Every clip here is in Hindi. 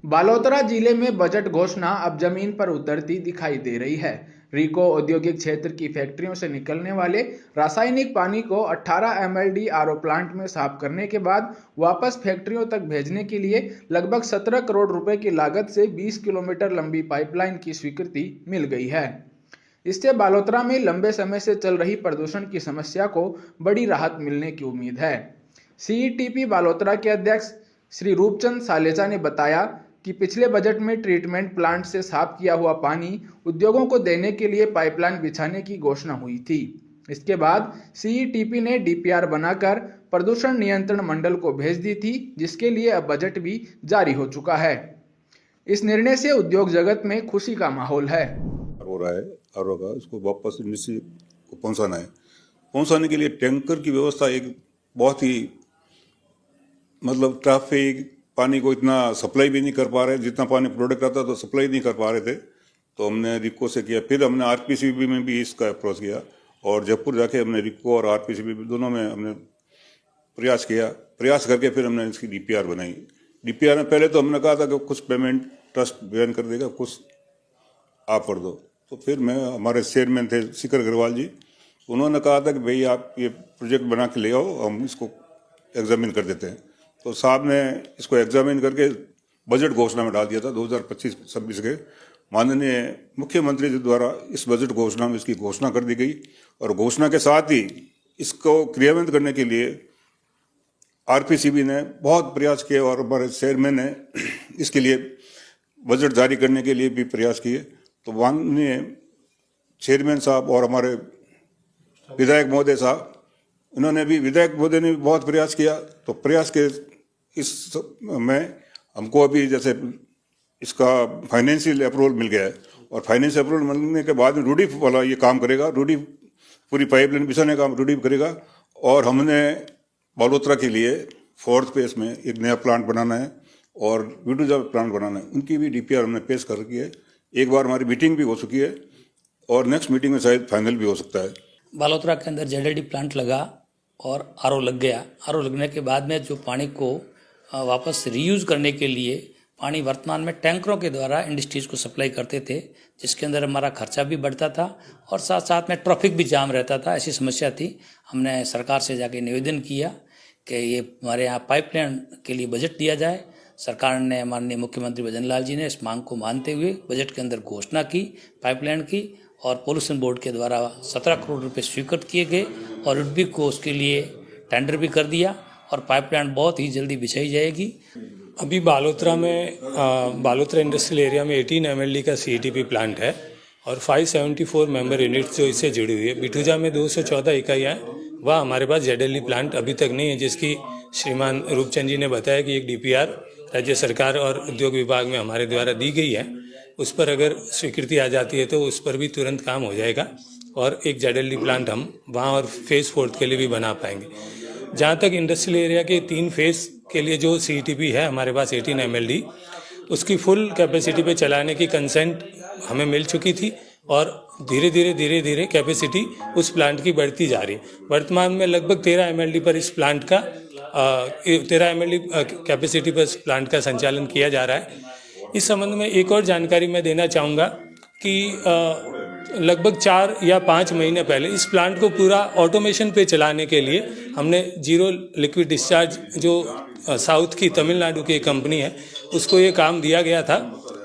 बालोतरा जिले में बजट घोषणा अब जमीन पर उतरती दिखाई दे रही है। रिको औद्योगिक क्षेत्र की फैक्ट्रियों से निकलने वाले रासायनिक पानी को 18 एमएलडी आरओ प्लांट में साफ करने के बाद वापस फैक्ट्रियों तक भेजने के लिए लगभग 17 करोड़ रुपए की लागत से 20 किलोमीटर लंबी पाइपलाइन की स्वीकृति मिल गई है। इससे बालोतरा में लंबे समय से चल रही प्रदूषण की समस्या को बड़ी राहत मिलने की उम्मीद है। सीईटीपी बालोतरा के अध्यक्ष श्री रूपचंद सालेचा ने बताया कि पिछले बजट में ट्रीटमेंट प्लांट से साफ किया हुआ पानी उद्योगों को देने के लिए पाइपलाइन बिछाने की घोषणा हुई थी। इसके बाद सीईटीपी ने डीपीआर बनाकर प्रदूषण नियंत्रण मंडल को भेज दी थी, जिसके लिए अब बजट भी जारी हो चुका है। इस निर्णय से उद्योग जगत में खुशी का माहौल है। हो रहा है आरओ का, इसको वापस इंडस्ट्री को पहुंचाना है। पहुंचाने के लिए टैंकर की व्यवस्था एक बहुत ही ट्रैफिक पानी को इतना सप्लाई भी नहीं कर पा रहे, जितना पानी प्रोडक्ट आता तो सप्लाई नहीं कर पा रहे थे। तो हमने रिको से किया, फिर हमने आरपीसीबी में भी इसका अप्रोच किया और जयपुर जाके हमने रिको और आरपीसीबी दोनों में हमने प्रयास करके फिर हमने इसकी डीपीआर बनाई। डीपीआर में पहले तो हमने कहा था कि कुछ पेमेंट ट्रस्ट बयान कर देगा, कुछ आप कर दो। तो फिर हमारे चेयरमैन थे शिखर अग्रवाल जी, उन्होंने कहा था कि भाई आप ये प्रोजेक्ट बना के ले आओ, हम इसको एग्जामिन कर देते हैं। तो साहब ने इसको एग्जामिन करके बजट घोषणा में डाल दिया था 2025-26 के। माननीय मुख्यमंत्री जी द्वारा इस बजट घोषणा में इसकी घोषणा कर दी गई और घोषणा के साथ ही इसको क्रियान्वित करने के लिए आरपीसीबी ने बहुत प्रयास किए और हमारे चेयरमैन ने इसके लिए बजट जारी करने के लिए भी प्रयास किए। तो माननीय चेयरमैन साहब और हमारे विधायक महोदय साहब, विधायक महोदय ने भी बहुत प्रयास किया। तो प्रयास के इस में हमको अभी जैसे इसका फाइनेंशियल अप्रूवल मिल गया है और फाइनेंशियल अप्रूवल मिलने के बाद रूडी वाला ये काम करेगा, रूडी पूरी पाइपलाइन बिछाने का काम रूडी करेगा। और हमने बालोतरा के लिए 4th फेज में एक नया प्लांट बनाना है और विडुजा प्लांट बनाना है, उनकी भी डीपीआर हमने पेश कर रखी है। एक बार हमारी मीटिंग भी हो चुकी है और नेक्स्ट मीटिंग में शायद फाइनल भी हो सकता है। बालोतरा के अंदर जेडएलडी प्लांट लगा और आरओ लग गया। आरओ लगने के बाद में जो पानी को वापस रीयूज़ करने के लिए पानी वर्तमान में टैंकरों के द्वारा इंडस्ट्रीज़ को सप्लाई करते थे, जिसके अंदर हमारा खर्चा भी बढ़ता था और साथ साथ में ट्रैफिक भी जाम रहता था। ऐसी समस्या थी। हमने सरकार से जाके निवेदन किया कि ये हमारे यहाँ पाइपलाइन के लिए बजट दिया जाए। सरकार ने, माननीय मुख्यमंत्री भजन लाल जी ने इस मांग को मानते हुए बजट के अंदर घोषणा की पाइपलाइन की और पोल्यूशन बोर्ड के द्वारा 17 करोड़ रुपए स्वीकृत किए गए और रुडबी को उसके लिए टेंडर भी कर दिया और पाइपलाइन बहुत ही जल्दी बिछाई जाएगी। अभी बालोतरा इंडस्ट्रियल एरिया में 18 एमएलडी का सीईटीपी प्लांट है और 574 मेंबर यूनिट्स जो इससे जुड़ी हुई है। बिठूजा में 214 इकाइयाँ हैं, वह हमारे पास जेडएलडी प्लांट अभी तक नहीं है, जिसकी श्रीमान रूपचंद जी ने बताया कि एक डीपीआर राज्य सरकार और उद्योग विभाग में हमारे द्वारा दी गई है। उस पर अगर स्वीकृति आ जाती है तो उस पर भी तुरंत काम हो जाएगा और एक जेडएलडी प्लांट हम वहाँ और फेज़ 4 के लिए भी बना पाएंगे। जहाँ तक इंडस्ट्रियल एरिया के 3 फेज़ के लिए जो सीईटीपी है हमारे पास 18 एमएलडी, उसकी फुल कैपेसिटी पे चलाने की कंसेंट हमें मिल चुकी थी और धीरे धीरे कैपेसिटी उस प्लांट की बढ़ती जा रही है। वर्तमान में लगभग 13 एमएलडी पर इस प्लांट का 13 एमएलडी कैपेसिटी पर इस प्लांट का संचालन किया जा रहा है। इस संबंध में एक और जानकारी मैं देना चाहूँगा कि लगभग 4 या 5 महीने पहले इस प्लांट को पूरा ऑटोमेशन पे चलाने के लिए हमने जीरो लिक्विड डिस्चार्ज, जो साउथ की तमिलनाडु की एक कंपनी है, उसको ये काम दिया गया था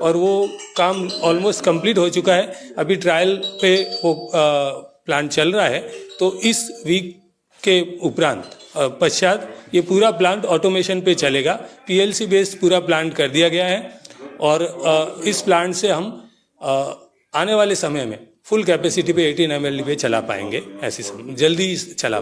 और वो काम ऑलमोस्ट कंप्लीट हो चुका है। अभी ट्रायल पे वो प्लांट चल रहा है। तो इस वीक के उपरांत पश्चात ये पूरा प्लांट ऑटोमेशन पे चलेगा। पीएलसी बेस्ड पूरा प्लांट कर दिया गया है और इस प्लांट से हम आने वाले समय में फुल कैपेसिटी पे 18 एमएलडी पे चला पाएंगे। ऐसी जल्दी चला